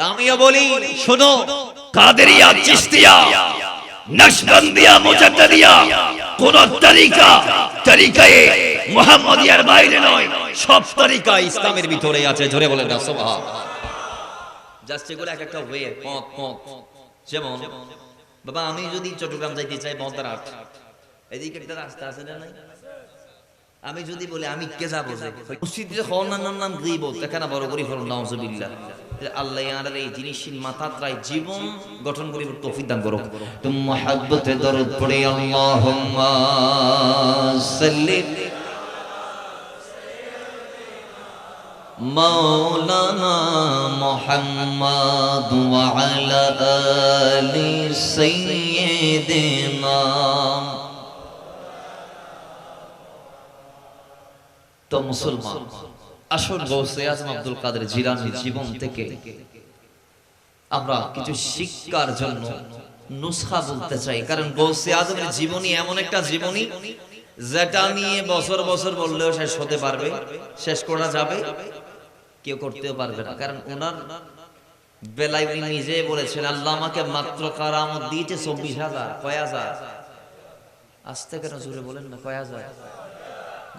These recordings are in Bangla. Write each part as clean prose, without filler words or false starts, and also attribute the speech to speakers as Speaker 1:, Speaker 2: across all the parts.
Speaker 1: আমিও বলি শোনো, কাদেরিয়া, চিশতিয়া, নকশবন্দিয়া, মুজাদ্দিদিয়া কোন তরিকায়ে মুহাম্মাদিয়ার বাইরে নয়, সব তরিকা ইসলামের ভিতরে আছে। জোরে বলেন না সুবহানাল্লাহ। জাস্ট এগুলো এক একটা ওয়ে, পথ। যেমন বাবা, আমি যদি চট্টগ্রাম যাইতে চাই বন্দরহাট, এদিকে একটা রাস্তা আছে না নাই? আমি যদি বলি আমি কে যাবো, মসজিদে খওয়ানোর নাম গীবত, এখানে বড় করি ফেলুন নাউজুবিল্লাহ। আল্লাহ ইয়ার এই জিনিসের মাথায় জীবন গঠন করিবার তৌফিক দান করুক। তুমি মুহাব্বতে দরুদ পড়ে আল্লাহুম্মা সাল্লি মাওলানা মুহাম্মাদ ওয়া আলা আলি সাইয়্যিদিনা। তো মুসলমান, আসল গৌসে আজম আব্দুল কাদের জিলানীর জীবন থেকে আমরা কিছু শিক্ষার জন্য নুসখা বলতে চাই। কারণ গৌসে আজমের জীবনী এমন একটা জীবনী যেটা নিয়ে বছর বছর বললেও শেষ হতে পারবে, শেষ করা যাবে, কেউ করতেও পারবে না। কারণ ওনার বেলায় উনি নিজে বলেছেন, আল্লাহ আমাকে মাত্র কারামত দিয়েছে 24,000। কয় হাজার? আস্তে কেন জোরে বলেন না, কয় হাজার?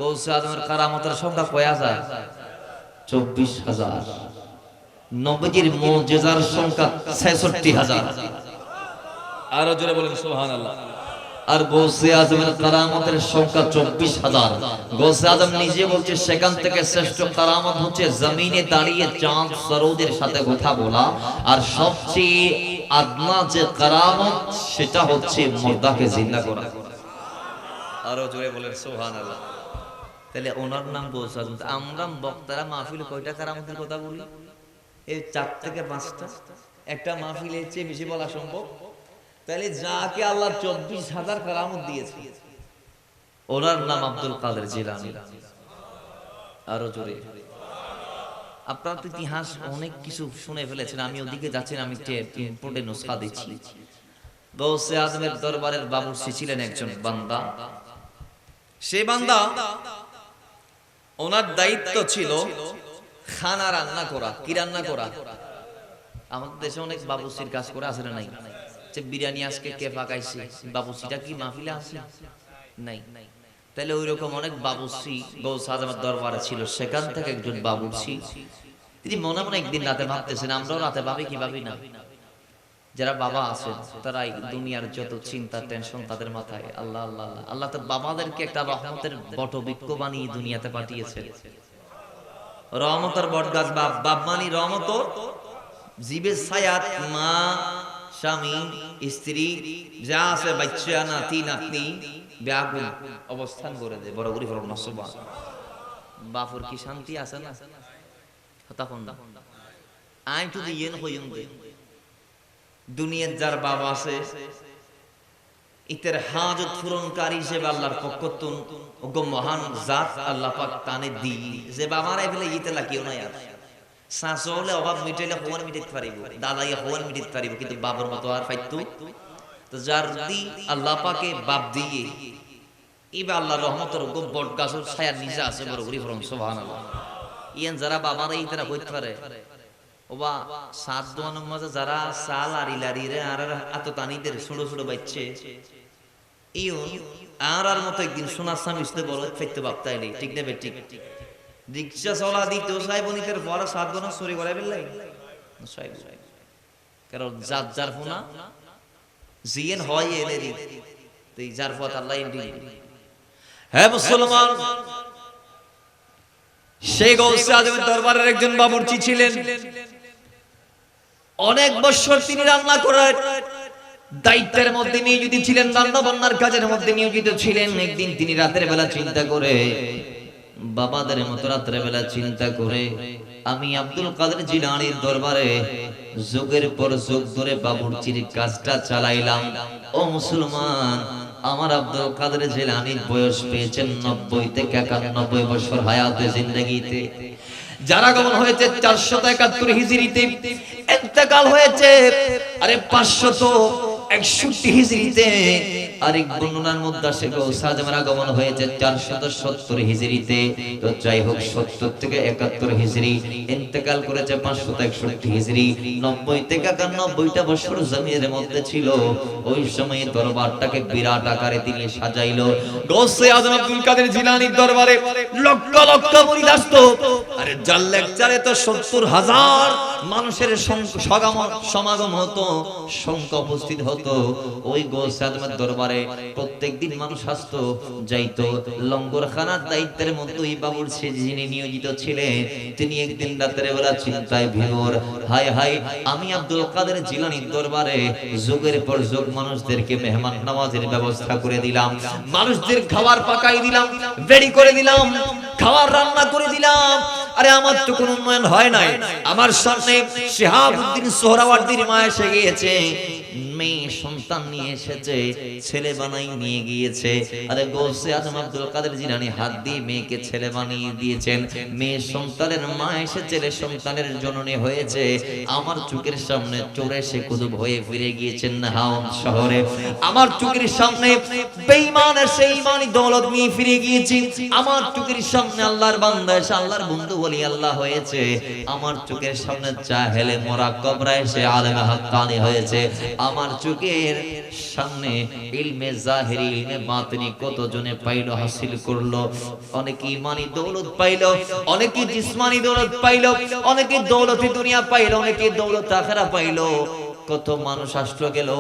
Speaker 1: গৌসে আজমের কারামতের সংখ্যা কয় হাজার? 24,000। নবীজির মুজিজার সংখ্যা 66,000। আরো জোরে বলেন সুবহানাল্লাহ। আর গৌসে আজমের কারামতের সংখ্যা 24,000। গৌসে আজম নিজে বলছে সেখান থেকে শ্রেষ্ঠ কারামত হচ্ছে জমিনে দাঁড়িয়ে চাঁদ সরোদের সাথে কথা বলা, আর সবচেয়ে আদনা যে কারামত সেটা হচ্ছে মুর্দাকে জিন্দা করা। আরো জোরে বলেন সুবহানাল্লাহ। তাহলে ওনার নাম গৌসে আজম। আমরা বক্তারা মাহফিলে কয়টা কারামতের কথা বলি? এই 4 থেকে 5টা। একটা মাহফিলের চেয়ে বেশি বলা সম্ভব? তাহলে যাকে আল্লাহ 24,000 কারামত দিয়েছে, ওনার নাম আব্দুল কাদের জিলানী। আরো জোরে। আপনারা তো ইতিহাস অনেক কিছু শুনে ফেলেছেন, আমি ওদিকে যাচ্ছি না, আমি ইম্পর্টেন্ট নুসখা দিচ্ছি। গৌসে আজমের দরবারের বাবুর্চি ছিলেন একজন বান্দা। সেই বান্দা, ওনার দায়িত্ব ছিল খানা রান্না করা। কি রান্না করা? আমাদের দেশে অনেক বাবুর্চির কাজ করে, আছে না নাই? যে বিরিয়ানি আজকে কে পাকাইছে, বাবুর্চিটা কি মাহফিলে আছে? নাই। তাহলে ওই রকম অনেক বাবুর্চি গৌসে আজমের দরবারে ছিল। সেখান থেকে একজন বাবুর্চি, তিনি মনে মনে একদিন রাতে ভাবতেছেন, আমরাও রাতে ভাবি কি ভাবি না? যারা বাবা আছেন তারা দুনিয়ার যত চিন্তা টেনশন তাদের মাথায়, আল্লাহ আল্লাহ আল্লাহ। আল্লাহ তো বাবাদেরকে একটা রহমতের বটবৃক্ষ বানিয়ে দুনিয়াতে পাঠিয়েছে। রহমতের বটগাছ বাপ মানি রহমত, জীবের ছায়াত মা, স্বামী, স্ত্রী যা আছে, বাচ্চা, নাতি নাতনি ব্যাকুল অবস্থান করে দেয়। বড় গরিব নসবান বাপুর কি শান্তি আছে না? তখন আই টু দি ইয়েন হইন দে দুনিয়ার যার বাবা আছে, ইতের হাজত পূরণকারী হিসেবে আল্লাহর পক্ষ থেকে মহান জাত আল্লাহ পাক তানে দি, যে বাবারাই ফেলে ইতে লাগিও না। আর শাশু হলে অভাব মিটাইলে হওয়ান মিটাইতে পারিব, দাদাই হওয়ান মিটাইতে পারিব, কিন্তু বাবার মতো আর পাইতো। তো যার দি আল্লাহ পাকে বাপ দিয়ে এবার আল্লাহর রহমতের বট গাছের ছায়ার নিচে আছে। বড় গরিব সুবহানাল্লাহ। ইয়ান যারা বাবারা ইতারা হইতে পারে, ওবা সাত দোয়ানের মাঝে যারা সাল আর ইলারিরে আর এত তানিদের ছোট ছোট বাচ্চে আর মতো একদিন সোনার স্বামী ইসতে বড় ফেরতে ভাবতাইলে ঠিক নেবে। ঠিক রিক্সা চলা দিতেও সাহেব বনিকের পরে 7 গনা চুরি করে ফেললাই কারণ যার যার ফোনা জিয়েন হয় এলেরি তুই যার পথ আল্লাহ ইন্দি। হ্যাঁ মুসলমান, সেই গৌসে আজমের দরবারের একজন বাবুর্চি ছিলেন। অনেক বছর তিনি রান্না করার দায়িত্বের মধ্যে নিয়োজিত ছিলেন, রান্না বান্নার কাজের মধ্যে নিয়োজিত ছিলেন। একদিন তিনি রাতের বেলা চিন্তা করে, বাবাদের মতো রাতের বেলা চিন্তা করে, আমি আব্দুল কাদের জিলানীর দরবারে যুগের পর যুগ ধরে বাবুর্চির কাজটা চালাইলাম। ও মুসলমান, আমার আব্দুল কাদের জিলানীর বয়স পেয়েছেন 90 থেকে 91 বছর হায়াতে জিন্দেগিতে। যারা গমন হয়েছে 471 হিজরিতে, ইন্তেকাল হয়েছে 500 61 হিজরিতে, আরেক বর্ণনার মধ্যে আসে গৌসে আজমের আগমন হয়েছে 470 হিজরিতে। তো যাই হোক 70 থেকে 71 হিজরি, ইন্তেকাল করেছে 561 হিজরি। 90 থেকে 91টা বছর জমিনের মধ্যে ছিল। ওই সময়ে দরবারটাকে বিরাট আকারে তিনি সাজাইলো। গৌসে আজম আব্দুল কাদের জিলানীর দরবারে লক্ষ লক্ষ মুরিদ আসতো। আরে যার লেকচারে তো 70,000 মানুষের সমাগম হতো, সংখ্যা উপস্থিত হতো। ওই গৌসে আজমের দরবারে প্রত্যেকদিন মানুষ আসতো যাইতো। লঙ্গরখানার দায়িত্বের মধ্যে ওই বাবুর্চি যিনি নিয়োজিত ছিলেন, তিনি একদিন রাতের বেলা চিন্তায় বিভোর, হায় হায় আমি আব্দুল কাদের জিলানীর দরবারে যুগের পর যুগ মানুষদেরকে মেহমান নামাজের ব্যবস্থা করে দিলাম, মানুষদের খাবার পাকাই দিলাম, রেডি করে দিলাম, খাবার রান্না করে দিলাম। আরে আমার তো কোনো উন্নয়ন হয় নাই। আমার সামনে শিহাবউদ্দিন সোহরাওয়ার্দীর মা এসে গিয়েছে, মেয়ে সন্তান নিয়ে এসেছে, ছেলে বানাই নিয়ে গিয়েছে। আরে গৌসে আজম আব্দুল কাদের জিলানী হাত দিয়ে মেয়েকে ছেলে বানিয়ে দিয়েছেন। মেয়ে সন্তানের মা এসে ছেলে সন্তানের জননী হয়েছে। আমার চোখের সামনে চোরে সে কুতুব হয়ে ফিরে গিয়েছেন নাহাওন শহরে। আমার চোখের সামনে বেঈমানের সেই ইমানি দৌলত নিয়ে ফিরে গিয়েছি। আমার চোখের সামনে আল্লাহর বান্দা এসে আল্লাহর বন্ধু বলি আল্লাহ হয়েছে। আমার চোখের সামনে জাহেলে মুরাক্কাবরা এসে আলেমে হাক্কানি হয়েছে। আমার চোখের সামনে ইলমে জাহিরি ইলমে বাতিনি কত জনে পাইলো, হাসিল করলো। অনেকে ইমানি দৌলত পাইলো, অনেকে জিসমানি দৌলত পাইলো, অনেকে দৌলতি দুনিয়া পাইলো, অনেকে দৌলত আখিরা পাইলো। কত মানুষ আসলো গেল,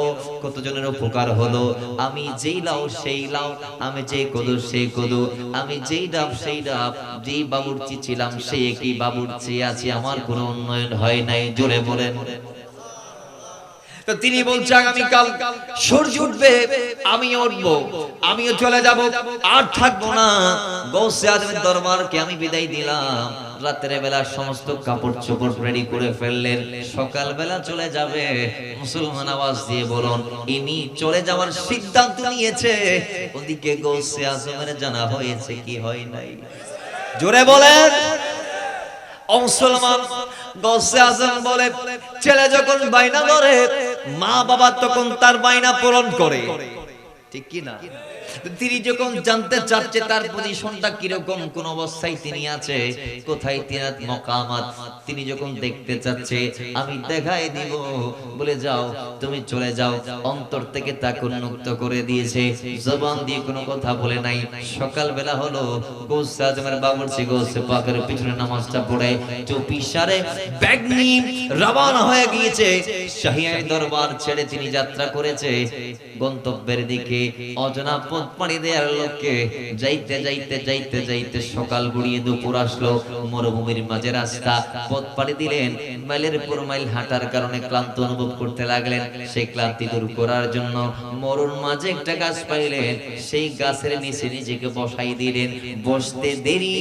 Speaker 1: কত জনের উপকার হলো। আমি যেই লাও সেই লাও, আমি যেই কদু সেই কদু, আমি যেই ডাব সেই ডাব, যেই বাবুর্চি ছিলাম সেই একই বাবুর্চি আছি। আমার কোনো উন্নয়ন হয় নাই। জোরে বলেন। তো তিনি বলছে আগামীকাল সূর্য উঠবে, আমিও উঠবো, আমিও চলে যাব, আর থাকবো না। গৌসে আজমের দরবারকে আমি বিদায় দিলাম। রাতের বেলা সমস্ত কাপড় চোপড় রেডি করে ফেললেন, সকাল বেলা চলে যাবে। মুসলমান আওয়াজ দিয়ে বলুন, ইনি চলে যাওয়ার সিদ্ধান্ত নিয়েছে। ওদিকে গৌসে আজমের জানা হয়েছে কি হয় নাই? জোরে বলেন। মুসলমান গৌসে আজম বলে, ছেলে যখন বাইনা ধরে মা বাবা তখন তার বাইনা পূরণ করে, ঠিক কি না? তিনি যখন জানতে চাচ্ছে তার পজিশনটা কিরকম, কোন অবস্থায় তিনি আছে, কোথায় তিনাত মকামাত, তিনি যখন দেখতে চাচ্ছে আমি দেখাই দিব, বলে যাও তুমি চলে যাও। অন্তর থেকে তাকে উন্মুক্ত করে দিয়েছে, জবান দিয়ে কোনো কথা বলে নাই। সকাল বেলা হলো, গৌসে আজমের বাবুর্চি গৌসে পাকের পিছনে নামাজটা পড়ে চুপি সারে ব্যাগ নিয়ে রওনা হয়ে গিয়েছে। শাহিয়ার দরবার ছেড়ে তিনি যাত্রা করেছে গন্তব্যের দিকে। অজানা পথ পাড়ি দেওয়ার লক্ষ্যে যাইতে যাইতে যাইতে যাইতে সকাল গড়িয়ে দুপুর আসলো। মরুভূমির মাঝে রাস্তা, পথ পাড়ি দিলেন। মাইলের পর মাইল হাঁটার কারণে ক্লান্ত অনুভব করতে লাগলেন। সেই ক্লান্তি দূর করার জন্য মরুর মাঝে একটা গাছ পাইলেন, সেই গাছের নিচে নিজেকে বসাই দিলেন। বসতে দেরি,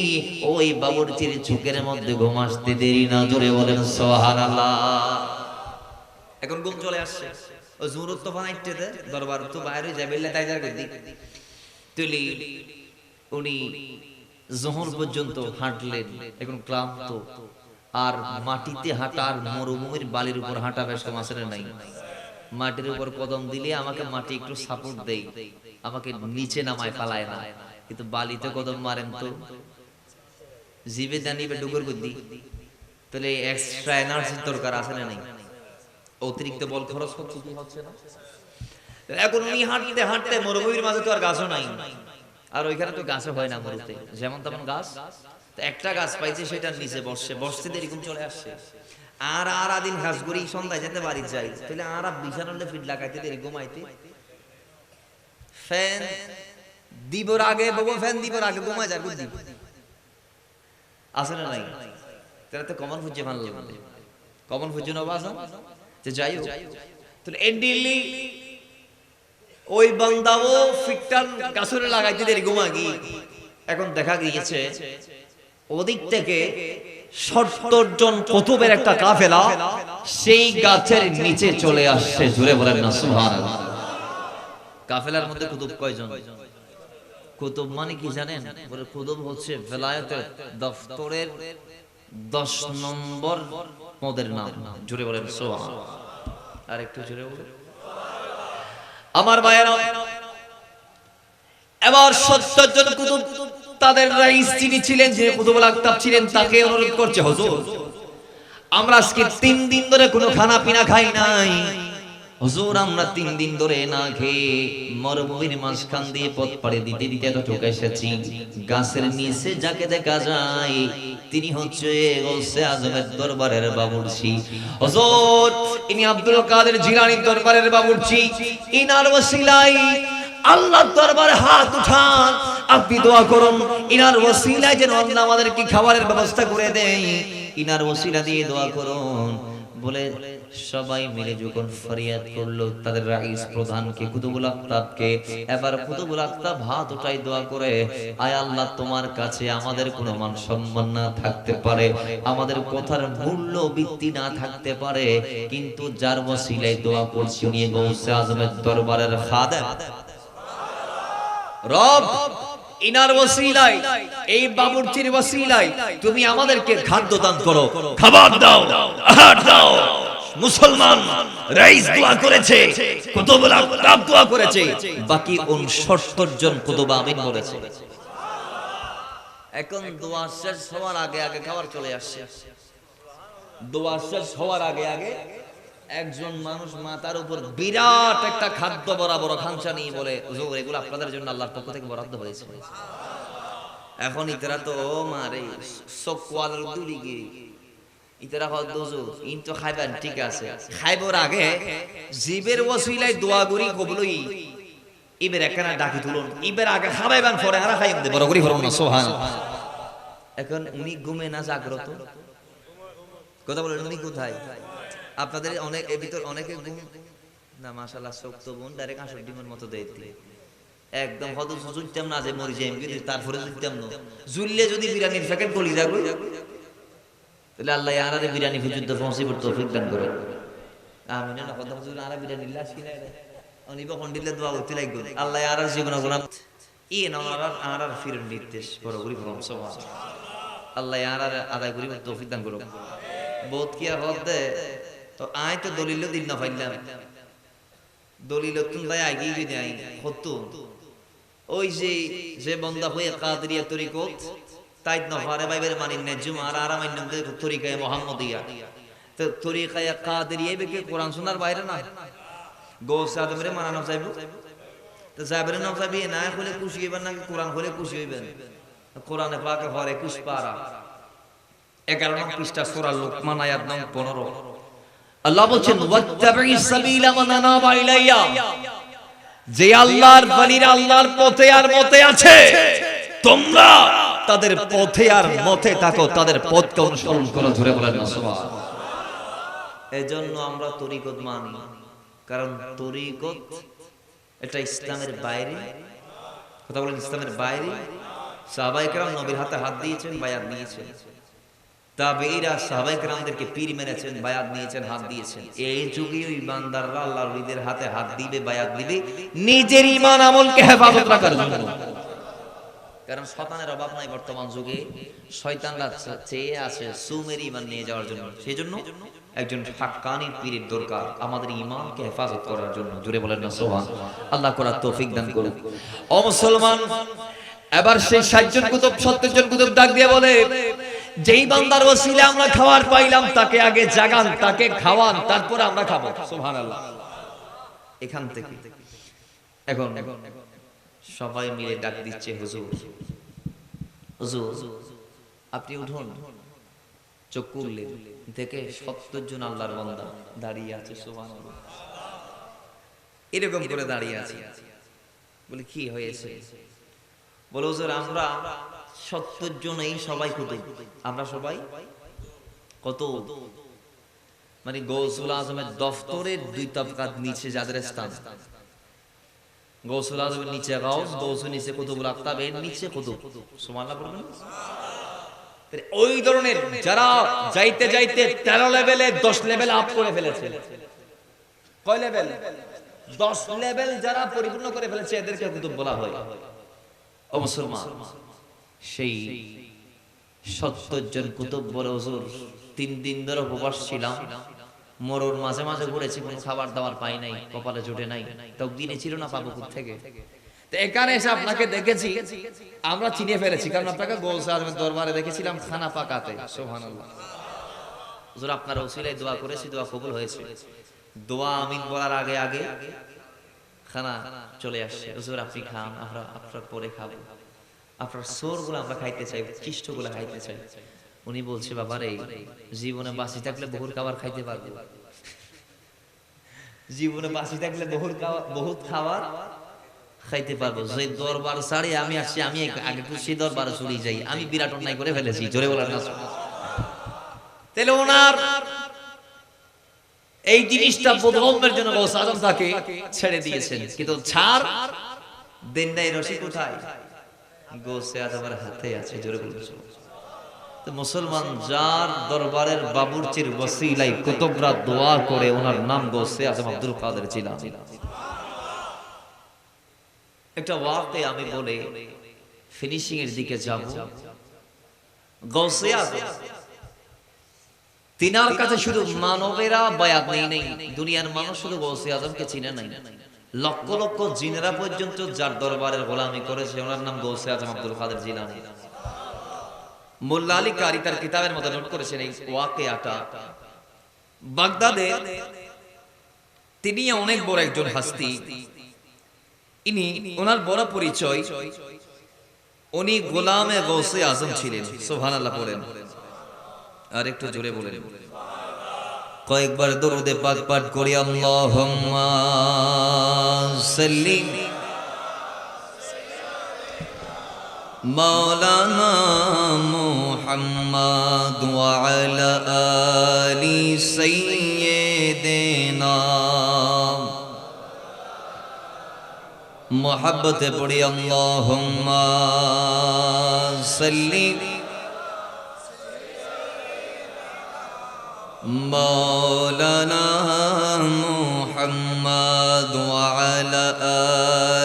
Speaker 1: ওই বাবুর্চির চোখের মধ্যে ঘুম আসতে দেরি না। জোরে বলেন সুবহানাল্লাহ। এখন ঘুম চলে আসছে। ও জুরুত তো বানাইতে দে, দরবার তো বাইরে যাবেলে তাই যার গদি তুলি। উনি জোহর পর্যন্ত হাঁটলেন, এখন ক্লান্ত। আর মাটিতে হাঁটা আর মরুভূমির বালির উপর হাঁটা বেশ কম আসলে নাই। মাটির উপর কদম দিলে আমাকে মাটি একটু সাপোর্ট দেয়, আমাকে নিচে নামায় পালায় না। কিন্তু বালিতে কদম মারেন তো জিবে জানিবে ডুগর গদি, তাহলে এক্সট্রা এনার্জির দরকার আছে না নাই? অতিরিক্ত বল খরচ হচ্ছে না। এখন উনি হাঁটতে হাঁটতে, মরুভূমির মাঝে তো আর গাছও নাই, আর ওইখানে তো গাছও হয় না মরুতে, যেমন তেমন গাছ। তো একটা গাছ পাইছে, সেটার নিচে বসে বসতে এরকম চলে আসছে। আর আর আদিন ঘাস গড়ি সন্ধ্যায় যেতে বাড়ি যাই, তাহলে আর বিছানালে ফিট লাগাইতে দেরি ঘুমাইতে। ফ্যান দিবর আগে বাবু, ফ্যান দিবর আগে ঘুমাই যায় বুদ্ধি আছে না নাই? তাহলে তো কমন ফুজে ভালো লাগে, কমন ফুজে নবাজ যে যাই হোক। তাহলে এন্ডিলি ওই বান্দাও ফিটটান গাছরে লাগাইতে দেরি ঘুমাগি। এখন দেখা গিয়েছে ওদিক থেকে 70 জন কুতুবের একটা কাফেলা সেই গাছের নিচে চলে আসছে। জোরে বলেন না সুবহানাল্লাহ। কাফেলার মধ্যে কুতুব কয়জন? কুতুব মানে কি জানেন? বলে কুতুব হচ্ছে ভেলায়েতের দফতরের 10 নম্বর পদের নাম। জোরে বলেন সুবহানাল্লাহ। আর একটু জোরে বলেন। আমার ভাইয়েরা, এবার 70 জন কুতুব তাদের রাইস যিনি ছিলেন, যে কুতুবুল আকতাব ছিলেন, তাকে অনুরোধ করছে, হুজুর আমরা আজকে 3 দিন ধরে কোনো খানা পিনা খাই নাই, হুজুর আমরা 3 দিন ধরে না খেয়ে মরুভূমির মাঝখান দিয়ে পথ পাড়ি দিতে দিতে এতটুকু এসেছি। গাছের নিচে যাকে দেখা যায় তিনি হচ্ছে গৌসে আজমের দরবারের বাবুর্চি। হুজুর ইনি আব্দুল কাদের জিলানীর দরবারের বাবুর্চি, ইনার ওসিলায় আল্লাহর দরবারে হাত উঠান, আপনি দোয়া করুন ইনার ওসিলায় যেন আল্লাহ আমাদেরকে খাবারের ব্যবস্থা করে দেয়, ইনার ওসিলা দিয়ে দোয়া করুন। বলে সবাই মিলে যখন ফরিয়াদ করলো তাদের রাইস প্রধানকে, কুতুবুল আকতাবকে, এবার কুতুবুল আকতাব হাত উঠাই দোয়া করে, আয় আল্লাহ তোমার কাছে আমাদের কোনো মান সম্মান না থাকতে পারে, আমাদের কথার মূল্য বৃত্তি না থাকতে পারে, কিন্তু যার ওসিলায় দোয়া করছি উনি গৌসে আজমের দরবারের খাদেম রব, ইনার ওসিলায় এই বাবুর্চির ওসিলায় তুমি আমাদেরকে খাদ্য দান করো, খাবার দাও, আহার দাও। মুসলমান রাইস দোয়া করেছে, কুতুবুল আকতাব দোয়া করেছে, বাকি 69 জন কুতুব আমিন বলেছে। এখন দোয়া শেষ হওয়ার আগে আগে খাবার চলে আসছে। দোয়া শেষ হওয়ার আগে আগে একজন মানুষ মাথার উপর বিরাট একটা খাদ্য বরাবর খাঞ্চা নিয়ে বলে, হুজুর এগুলো আপনাদের জন্য আল্লাহর পক্ষ থেকে বরাদ্দ হয়েছে। এখন ইতরা তো মারে সকওয়ালের দুলিগে ইতরা হদ হুজুর ইন তো খাইবেন, ঠিক আছে, খাইবার আগে জিবের ওসিলায় দোয়া করি কবুলই ইবের একখানা ডাকি তুলুন, ইবের আগে খাবাইবেন পরে আর খাইম দে বড় করি ফরম না সুবহানাল্লাহ। এখন উনি ঘুমে না জাগ্রত, কথা বলেন উনি কোথায়? আপনাদের অনেক এর ভিতর অনেকে ঘুম না, মাশাআল্লাহ শক্ত বোন ডাইরেক্ট 80 ডিমের মতো দেইতে একদম হদ জুলতাম না যে মরি যাই কিন্তু তারপরে জুলতাম না, জুললে যদি বিরিয়ানির প্যাকেট গলি যাবে তাহলে আল্লাহ ইয়ারারে বিরিয়ানি পর্যন্ত পৌঁছিবার তৌফিক দান করে। আমিন না, কথা হুজুর আরা বিরিয়ানি লাশ কিনা উনি বখন দিলে দোয়া করতে লাগবে, আল্লাহ ইয়ারার জীবন গুনাহ ই না আরার ফিরন নির্দেশ বড় করি ফরম সুবহানাল্লাহ। আল্লাহ ইয়ারার আদায় করি তৌফিক দান করুন। বহুত কি হদে তো আয় তো দলিল দিন না পাইলাম, দলিল তুন ভাই আগে যদি আই হতো ওই যে বন্দা হয়ে কাদরিয়া তরিকত তাইত না হারে ভাইবের মানিন না জুমার আরামাইন নাম তরিকায়ে মুহাম্মদিয়া, তো তরিকায়ে কাদরিয়া বেকে কোরআন শোনার বাইরে না গোস আদমরে মানানো চাইব, তো জাবের নাম চাইবি না হলে খুশি হইবেন না কোরআন হলে খুশি হইবেন। কোরআনে পাকে হরে 21 পারা 11 নং পৃষ্ঠা সূরা লুকমান আয়াত নং 15 আল্লাহ বলেন ওয়াত্তাবিস সাবিলা মান আনাবা ইলাইয়া, যে আল্লাহর ওলিরা আল্লাহর পথে আর মতে আছে তোমরা তাদের পথে আর মতে থাকো, তাদের পথকে অনুসরণ করো, ধরে বলেন না সুবহানাল্লাহ। এজন্য আমরা তরিকত মানি, কারণ তরিকত এটা ইসলামের বাইরে, কথা বলেন ইসলামের বাইরে। সাহাবায়ে কেরাম নবীর হাতে হাত দিয়েছেন, বায়াত নিয়েছেন, তাবেঈরা সাহাবায়ে কেরামদেরকে পীর মেনেছেন, বায়াত নিয়েছেন, হাত দিয়েছেন। এই যুগে ওই বান্দাররা আল্লাহর ওলিদের হাতে হাত দিবে, বায়াত দিবে নিজের ঈমান আমলকে হেফাজত রাখার জন্য, কারণ শয়তানের অভাব নাই বর্তমান যুগে, শয়তানরা চেয়ে আছে সুমের ঈমান নিয়ে যাওয়ার জন্য। সেজন্য একজন হাক্কানি পীরের দরকার আমাদের ঈমানকে হেফাজত করার জন্য, জোরে বলেন না সুবহানাল্লাহ। আল্লাহ করার তৌফিক দান করুন। ও মুসলমান, এবার সেই 60 জন কুতুব 70 জন কুতুব ডাক দিয়ে বলে, যেই বান্দার ওসিলা আমরা খাবার পাইলাম তাকে আগে জাগান, তাকে খাওয়ান, তারপর আমরা খাবো। সুবহানাল্লাহ। এখান থেকে এখন সবাই মিলে ডাক দিচ্ছে, হুজুর হুজুর আপনি উঠুন। চোখ খুললেন, দেখে 70 জন আল্লাহর বান্দা দাঁড়িয়ে আছে। সুবহানাল্লাহ। এরকম করে দাঁড়িয়ে আছে। বলে কি হয়েছে? বলে হুজুর আমরা 70 জনেই সবাই কুতুব, আমরা সবাই কত মানে গৌসুল আজমের দফতরের 2 তাবকাত নিচে যাদের স্থান, গৌসুল আজমের নিচে গাউস, গৌসুল নিচে কুতুবুল আকতাব, এর নিচে কুতুব। সুবহানাল্লাহ বলবেন। ওই ধরনের যারা যাইতে যাইতে 13 লেভেলে 10 লেভেল আপ করে ফেলেছে। কয় লেভেল? 10 লেভেল যারা পরিপূর্ণ করে ফেলেছে এদেরকে কুতুব বলা হয়। ও মুসলমান, সেই 70 জন কুতুব বলে হুজুর 3 দিন ধরে উপবাস ছিলাম, মরুর মাঝে মাঝে ঘুরেছি, কোনো খাবার দাবার পাই নাই, কপালে জোটে নাই, তকদিরে ছিল না পাবো থেকে। তো এখানে এসে আপনাকে দেখেছি, আমরা চিনে ফেলেছি, কারণ আপনাকে গৌসে আজমের দরবারে দেখেছিলাম খানা পাকাতে। সুবহানাল্লাহ। হুজুর আপনার ওসিলায় দোয়া করেছি, দোয়া কবুল হয়েছে। দোয়া আমিন বলার আগে আগে খানা চলে আসছে। হুজুর আপনি খান, আমরা আপনার পরে খাবো, আপনার সোরগুলো আমরা খাইতে চাই, খিষ্টগুলো খাইতে চাই। উনি বলছে বাবা রে, জীবনে বাঁচি থাকলে বহুর খাবার খাইতে পারবো, জীবনে বাঁচি থাকলে বহুত খাবার খাইতে পারবো। যে দরবার ছাড়ে আমি আসছি, আমি আগে একটু সেই দরবারে চলে যাই, আমি বিরাট অন্যায় করে ফেলেছি, জোরে বলার না। তাহলে ওনার এই জিনিসটা বোধগম্যের জন্য গৌস আজম তাকে ছেড়ে দিয়েছেন, কিন্তু ছাড় দেন নাই। রশি কোথায়? গৌসে আজমের হাতে আছে, জোরে বলছো। তো মুসলমান যার দরবারের বাবুর্চির ওসিলায় কুতুবরা দোয়া করে, ওনার নাম গৌসে আজম আব্দুল কাদের জিলানী। একটা ওয়াকে আমি বলে ফিনিশিং এর দিকে যাব। গৌসে আজম তিনার কাছে শুধু মানবেরা বায়াত নেই, দুনিয়ার মানুষ শুধু গৌসে আজমকে চিনে নাই, লক্ষ লক্ষ জিনেরা পর্যন্ত যার দরবারের গোলামি করেছে, ওনার নাম গৌসে আজম আব্দুল কাদের জিলানী। মোল্লা আলী কারি তার কিতাবের মধ্যে নোট করেছেন এই ওয়াকিয়াটা। বাগদাদে তিনি অনেক বড় একজন হাস্তি। ইনি ওনার বড় পরিচয়, উনি গোলামে গৌসে আজম ছিলেন। সুবহানাল্লাহ পড়েন, আর একটু জোরে বলেন। কয়েকবার দরুদে পাক পাঠ করি, আল্লাহুম্মা সাল্লি মাওলানা মুহাম্মদ ওয়া আলা আলি সাইয়্যিদিনা। মোহাব্বতে পড়ি, আল্লাহুম্মা সাল্লি মাওলানা মুহাম্মদ ওয়া আলা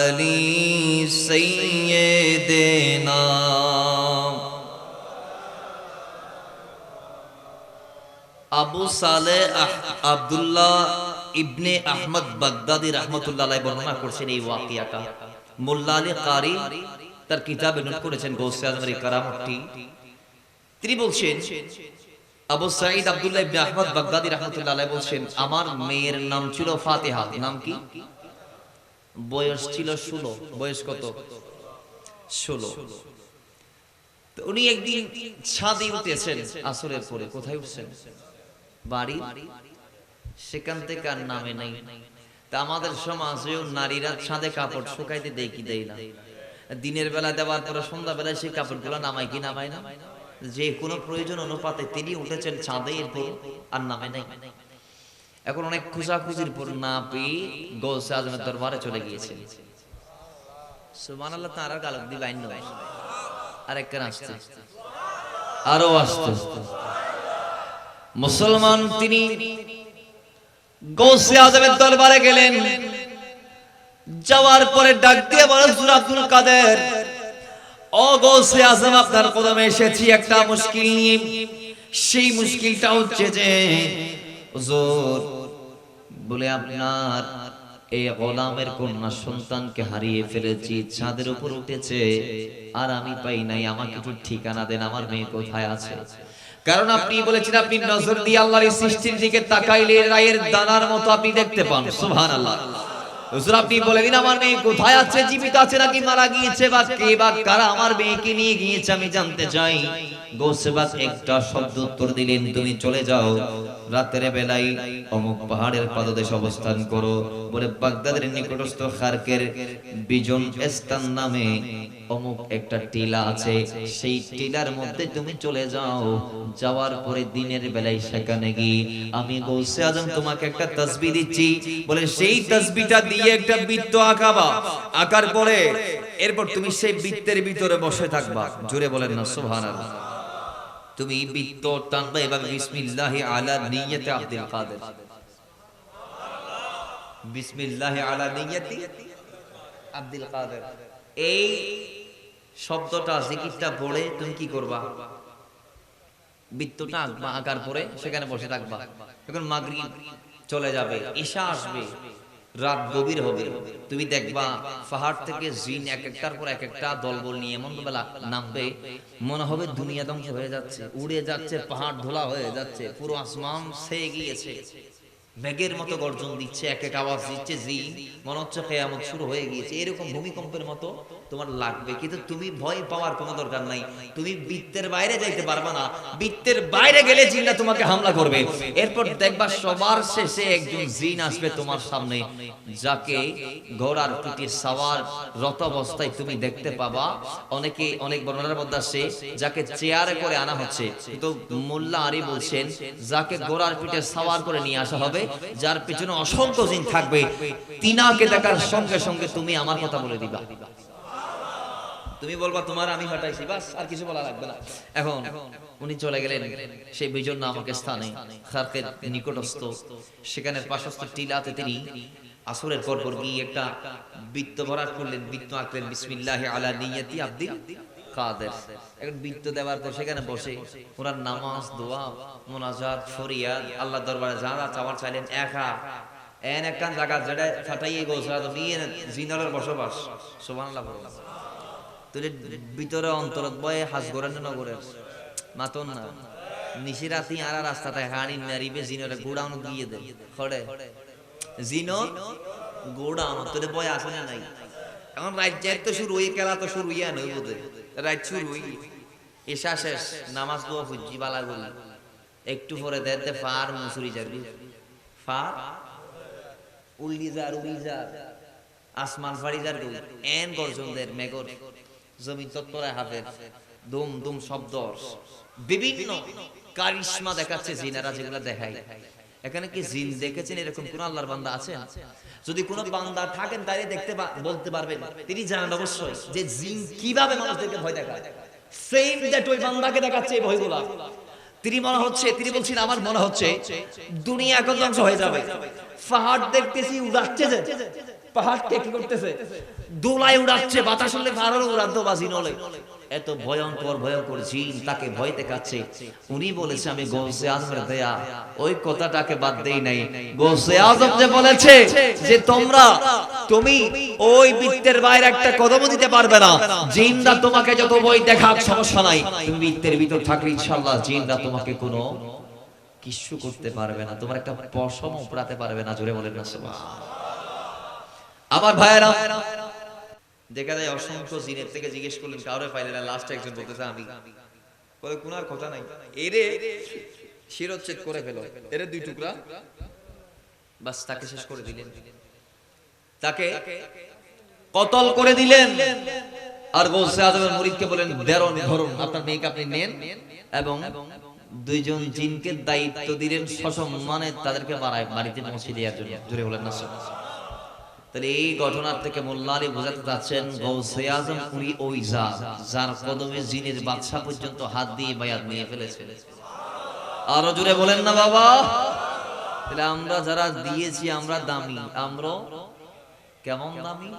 Speaker 1: আলি সাইয়্যিদিনা। আবু সালেহ আব্দুল্লাহ ইবনে আহমদ বাগদাদি রাহমাতুল্লাহ আলাইহি বর্ণনা করেছেন এই ওয়াকিয়াটা। মোল্লা আলী কারি তার কিতাবে নোট করেছেন গৌসে আজমের এই কারামতটি। তিনি বলছেন, আবু সাঈদ আব্দুল্লাহ ইবনে আহমদ বাগদাদি রাহমাতুল্লাহ আলাইহি বলছেন, আমার মেয়ের নাম ছিল ফাতিহা। নাম কি? বয়স ছিল 16। বয়স কত? 16। তো উনি একদিন ছাদে উঠেছেন আসরের পরে। কোথায় উঠছেন? বাড়ি। সেখান থেকে আর নামে নাই। তা আমাদের সমাজেও নারীরা ছাদে কাপড় শুকাইতে দেয় কি দেয় না? দিনের বেলা দেওয়ার পরে সন্ধ্যা বেলায় সেই কাপড়গুলো নামায় কি নামায় না? যে কোনো প্রয়োজন অনুপাতে তিনি উঠেছেন ছাদে, এরপর আর নামে নাই। এখন অনেক খোঁজাখুঁজির পর না পেয়ে গৌসে আজমের দরবারে চলে গিয়েছেন। সুবহানাল্লাহ। তার গালক দি লাইন নয়, আরেকখান আসছে, আরো আসছে। মুসলমান তিনি গৌসে আজমের দরবারে গেলেন। যাওয়ার পরে ডাক দিয়ে বলেন, হুজুর আব্দুল কাদের, ও গৌসে আজম, আপনার কদমে এসেছি একটা মুশকিল নিয়ে। সেই মুশকিলটা হচ্ছে যে হুজুর বলে, আপনার এই গোলামের কন্যা সন্তানকে হারিয়ে ফেলেছি, ছাদের উপর উঠেছে আর আমি পাই নাই, আমাকে একটু ঠিকানা দেন, আমার মেয়ে কোথায় আছে? কারণ আপনি বলেছেন আপনি নজর দিয়ে আল্লাহর সৃষ্টির দিকে তাকাইলে রায়ের দানার মতো আপনি দেখতে পান। সুবহানাল্লাহ। হুজুর আপনি বলে দিন আমার মেয়ে কোথায় আছে, জীবিত আছে নাকি মারা গিয়েছে, বা কে বা কারা আমার মেয়েকে নিয়ে গিয়েছে আমি জানতে চাই। গৌসে বাগ একটা শব্দ উত্তর দিলেন, তুমি চলে যাও, রাতের বেলায় অমুক পাহাড়ের পাদদেশে অবস্থান করো। বলে বাগদাদের নিকটস্থ খারকের বিজন স্থান নামে অমুক একটা টিলা আছে, সেই টিলার মধ্যে তুমি চলে যাও। যাওয়ার পরে দিনের বেলায় সেখানে গিয়ে আমি গৌসে আজম তোমাকে একটা তাসবিহ দিচ্ছি। বলে সেই তাসবিহটা দিয়ে একটা বৃত্ত আঁকাবা, আঁকার পরে এরপর তুমি সেই বৃত্তের ভিতরে বসে থাকবা। জোরে বলেন না সুবহানাল্লাহ। তুমি বৃত্ত টানবা এভাবে, বিসমিল্লাহি আলা নিয়্যতি আব্দুল কাদের, বিসমিল্লাহি আলা নিয়্যতি আব্দুল কাদের। এই শব্দটা জিকিরটা পড়ে তুমি কি করবা? বৃত্তটা আঁকবা, আঁকার পরে সেখানে বসে থাকবা। এখন মাগরিব চলে যাবে, ঈশা আসবে, রাত গভীর হবে, তুমি দেখবা পাহাড় থেকে জিন এক একটার পর এক একটা দলবল নিয়ে এমন ভাবে নামবে, মনে হবে দুনিয়া ধ্বংস হয়ে যাচ্ছে, উড়ে যাচ্ছে, পাহাড় ধোলা হয়ে যাচ্ছে, পুরো আসমান ছেয়ে গিয়েছে, মেঘের মতো গর্জন দিচ্ছে, এক এক আওয়াজ দিচ্ছে, জিন মনে হচ্ছে কিয়ামত শুরু হয়ে গিয়েছে, এরকম ভূমিকম্পের মতো তোমার লাগবে। কিন্তু তুমি ভয় পাওয়ার কোনো দরকার নাই, তুমি বৃত্তের বাইরে যাইতে পারবা না, বৃত্তের বাইরে গেলে জিনরা তোমাকে হামলা করবে। এরপর দেখবা সবার শেষে একজন জিন আসবে তোমার সামনে, যাকে ঘোড়ার পিঠে সাওয়ার রত অবস্থায় তুমি দেখতে পাবা। অনেক বর্ণনার মধ্যে আসে যাকে চেয়ারে করে আনা হচ্ছে, কিন্তু মোল্লা আলী বলছেন যাকে ঘোড়ার পিঠে সাওয়ার করে নিয়ে আসা হবে, যার পিছনে অসংখ্য জিন থাকবে, তিনাকে দেখার সঙ্গে সঙ্গে তুমি আমার কথা বলে দিবা, তুমি বলবা তোমার আমি হটাইছি, বাস আর কিছু বলা লাগবে না। এখন উনি চলে গেলেন সেই বিজন্য আমাকে স্থানে, খারকের নিকটস্থ, সেখানে পাশস্থ টিলাতে তিনি আসরের পর গিয়ে একটা বৃত্ত ভরাট করলেন, বৃত্ত আঁকলেন, বিসমিল্লাহি আলা নিয়াতি আব্দিল কাদের। এখন বৃত্ত দেওয়ার পর সেখানে বসে ওনার নামাজ, দোয়া, মুনাজাত, ফরিয়াদ, আল্লাহ দরবারে যা যা চাওয়ার চাইলেন, একা একখান জায়গা যেটা ফাটাইয়ে গোসা তো নিয়ে জিনারের বসবাস, সুবহানাল্লাহ। তুই ভিতরে অন্তরত বয়ে হাজ করেন নগরের মাতন না নিশি রাতি আর রাস্তাতে হানি মারিবে, জিনরে গোডাউন দিয়ে দে খড়ে জিনর গোডাউন তোরে বয় আসে না নাই। এখন রাত যাই তো শুরু হয়ে খেলা তো শুরু হইয়া নই বোধে, রাত শুরু হই, এসা শেষ, নামাজ দোয়া ফুজি বালা গলি, একটু পরে দেখতে ফার মুসুরি যাবি, ফার উল্লিজার উলিজার আসমান ফাড়িজার গলি, এন গর্জনদের মেঘর জমিন তত্তরায় হাফের দুম দুম শব্দ, বিভিন্ন কারিশমা দেখাচ্ছে জিনারা, যেগুলো দেখায়। এখানে কি জিন দেখেছেন এরকম কোন আল্লাহর বান্দা আছেন? যদি কোন বান্দা থাকেন তাই দেখতে বলতে পারবেন, তিনি জানেন অবশ্যই যে জিন কিভাবে মানুষদেরকে ভয় দেখায়। সেম দ্যাট ওই বান্দাকে দেখাচ্ছে এই ভয়গুলা। তিনি বলছেন আমার মনে হচ্ছে দুনিয়া এখন ধ্বংস হয়ে যাবে, পাহাড় দেখতেছি উড়াচ্ছে, যে পাহাড়কে কি করতেছে দোলায় উড়াচ্ছে, বাতাস হলে পাহাড়ও উড়াতো বাজি নলে, এত ভয়ঙ্কর জিন তাকে ভয় দেখাচ্ছে। উনি বলেছে আমি গৌসে আজমের দেয়া, ওই কথাটাকে বাদ দেই নাই। গৌসে আজম যে বলেছে যে তুমি ওই বৃত্তের বাইরে একটা কদম দিতে পারবে না, জিনরা তোমাকে যত ভয় দেখাক সমস্যা নাই, তুমি বৃত্তের ভিতর থাকলে ইনশাআল্লাহ জিনরা তোমাকে কোনো কিছু করতে পারবে না, তোমার একটা পশম উপড়াতে পারবে না। জোরে বলেন না সুবহানাল্লাহ। আমার ভাইয়েরা, দেখা যায় অসংখ্য জিনের থেকে জিজ্ঞেস করলেন, কাউরে পাইলেন না, লাস্টে একজন বলতেছে আমি, বলে কোন আর কথা নাই, এরে শিরচ্ছেদ করে ফেলো, এরে দুই টুকরা, বাস তাকে শেষ করে দিলেন, তাকে কতল করে দিলেন। আর গৌসে আজমের মুরিদকে বলেন ধরুন আপনার মেয়েকে আপনি নেন, এবং দুইজন জিনকে দায়িত্ব দিলেন সসম্মানে তাদেরকে বাড়িতে পৌঁছে দেওয়ার জন্য। জোরে বলেন না সুবহানাল্লাহ। তাহলে এই ঘটনার থেকে মোল্লা আলী বোঝাতে চাচ্ছেন গৌসে আজম উনি ওই যার কদমে জিনের বাদশা পর্যন্ত হাত দিয়ে বায়াত নিয়ে ফেলেছে। আরো জোরে বলেন না বাবা। তাহলে আমরা যারা দিয়েছি আমরা দামি, আমরা কেমন দামি?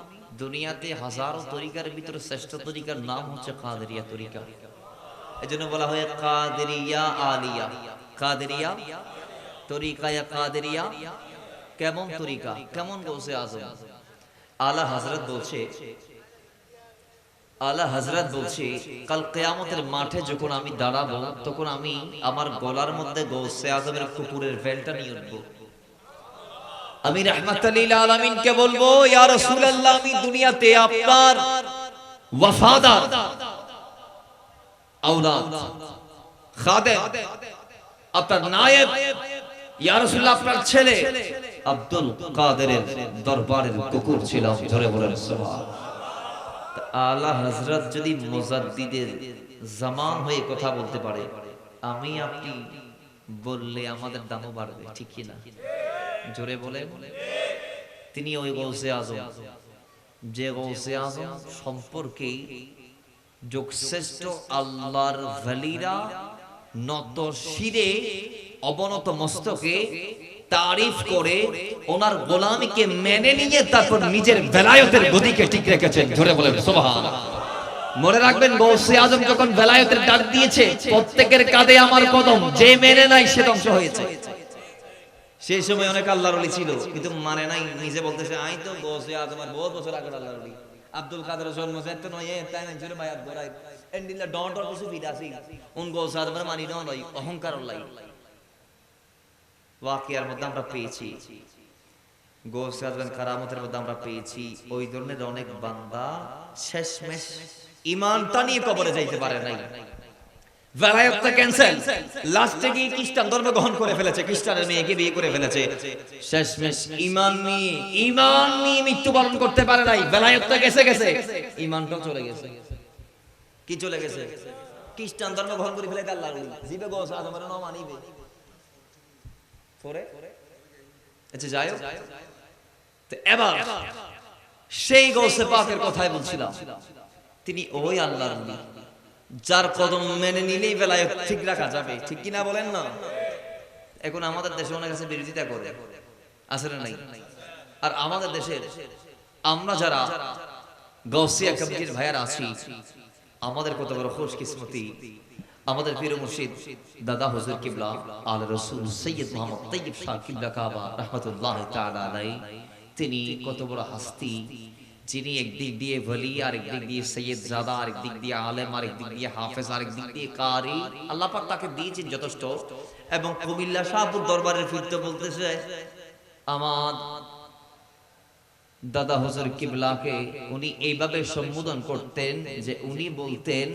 Speaker 1: দুনিয়াতে হাজারো তরিকার ভিতরে শ্রেষ্ঠ তরিকার নাম হচ্ছে কাদেরিয়া তরিকা। এজন্য বলা হয় কাদেরিয়া আলিয়া, কাদেরিয়া তরিকা, কাদেরিয়া কেমন তরিকা, কেমন গৌসে আজম। আলা হযরত বলছে কাল কিয়ামতের মাঠে যখন আমি দাঁড়াবো, তখন আমি আমার গলার মধ্যে গৌসে আজমের কুকুরের ভেলটা নিয়ে উঠবো। আমি রাহমাতুল লিল আলামিনকে বলবো, ইয়া রাসূলুল্লাহ, আমি দুনিয়াতে আপনার ওয়াফাদার আওলাদ, খাদেম, আপনার নায়েব, ইয়া রাসূলুল্লাহ, আপনার ছেলে আব্দুল কাদেরের দরবারের কুকুর ছিলাম। জোরে বলেন সুবহানাল্লাহ। আলা হযরত যদি মুজাদ্দিদের জামান হয়ে কথা বলতে পারে, আমি আপনি বললে আমাদের দামও বাড়বে, ঠিক কি না? জোরে বলে। তিনি ওই গৌসে আজম, যে গৌসে আজম সম্পর্কে যোগশ্রেষ্ঠ আল্লাহর ওয়ালিরা নত শিরে অবনত মস্তকে তারিফ করে ওনার গোলামীকে মেনে নিয়ে তারপর নিজের বেলায়েতের গদিকে ঠিক রেখেছেন। জোরে বলেন সুবহানাল্লাহ। মনে রাখবেন গৌসে আজম যখন বেলায়েতের ডাক দিয়েছে প্রত্যেকের কাঁধে আমার কদম, যে মেনে নাই সে ধ্বংস হয়েছে। সেই সময় অনেক আল্লাহর ওলি ছিল কিন্তু মানে নাই, নিজে বলতেছে আই তো গৌসে আজমের বহুত বছর আগের আল্লাহর ওলি। আব্দুল কাদের জন্ম তো নয় তাই না জুরে ভাই আব্দুরাই এন্ডিলা ডন ডন কিছু বিদাসি উন গৌসে আজমের মানি না নয়, অহংকার লাই। ওয়াকিয়ার মধ্যে আমরা পেয়েছি, গৌসে আজমের কারামতের মধ্যে আমরা পেয়েছি ওই ধরনের অনেক বান্দা শেষমেশ ঈমানটা নিয়ে কবরে যাইতে পারে নাই, বেলায়েতটা ক্যান্সেল, লাস্টে গিয়ে খ্রিস্টান ধর্ম গ্রহণ করে ফেলেছে, খ্রিস্টানের মেয়েকে বিয়ে করে ফেলেছে, শেষমেশ ঈমান নিয়ে মৃত্যুবরণ করতে পারে নাই। বেলায়েতটা গেছে গেছে, ঈমানটাও চলে গেছে। কি চলে গেছে? খ্রিস্টান ধর্ম গ্রহণ করে ফেলে আল্লাহর ওলি জিবে গৌসে আজমের নাম মানিবে পরে। আচ্ছা যাই হোক, তো এবার সেই গৌসে পাকের কথাই বলছিলাম, তিনি ওই আল্লাহর ওলি যার কদম মেনে নিলেই বেলায়েত ঠিক রাখা যাবে, ঠিক কিনা বলেন না? এখন আমাদের দেশে অনেক কাছে বিরোধিতা করে, আছে না নাই? আর আমাদের দেশের আমরা যারা গাউসিয়া কমিটির ভাইয়ার আছি, আমাদের কত বড় খুশকিসমতি, আমাদের পীর মুর্শিদ দাদা হুজুর কিবলা আলে রাসূল সৈয়দ মুহাম্মদ তাইয়্যিব শাহ কিবলা কাবা রাহমাতুল্লাহি তাআলা আলাইহি, তিনি কত বড় হাস্তি, যিনি একদিক দিয়ে ওলি, আর একদিক দিয়ে সৈয়দ জাদা, আর একদিক দিয়ে আলেম, আর একদিক দিয়ে হাফেজ, আর একদিক দিয়ে কারি। আল্লাহ পাক তাকে দিয়েছেন যথেষ্ট। এবং কুমিল্লা শাহপুর দরবারের ফিরতে বলতেছে আমার দাদা হুজুর কিবলাকে উনি এইভাবে সম্বোধন করতেন যে উনি বলতেন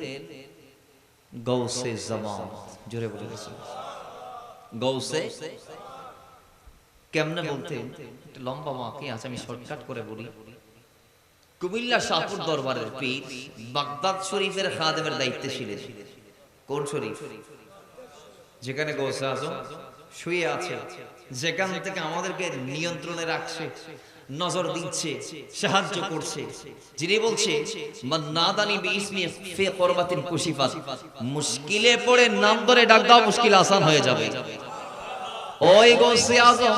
Speaker 1: গৌসে জামান। জোরে বলে গৌসে কেমনে বলতেন, লম্বা মাকি আছে, আমি শর্টকাট করে বলি। কুমিল্লা শাহপুর দরবারের পীর বাগদাদ শরীফের খাদেমের দায়িত্বে ছিলেন। কোন শরীফ? যেখানে গৌসে আজম শুয়ে আছে, যেখান থেকে আমাদেরকে নিয়ন্ত্রণে রাখছে, নজর দিচ্ছে, সাহায্য করছে, যিনি বলছে মান্নাদানি বিইসমি ফি কুরবাতিন কুশিফাত, মুশকিলে পড়ে নাম ধরে ডাক দাও, মুশকিল আসান হয়ে যাবে। ওই গৌসে আজম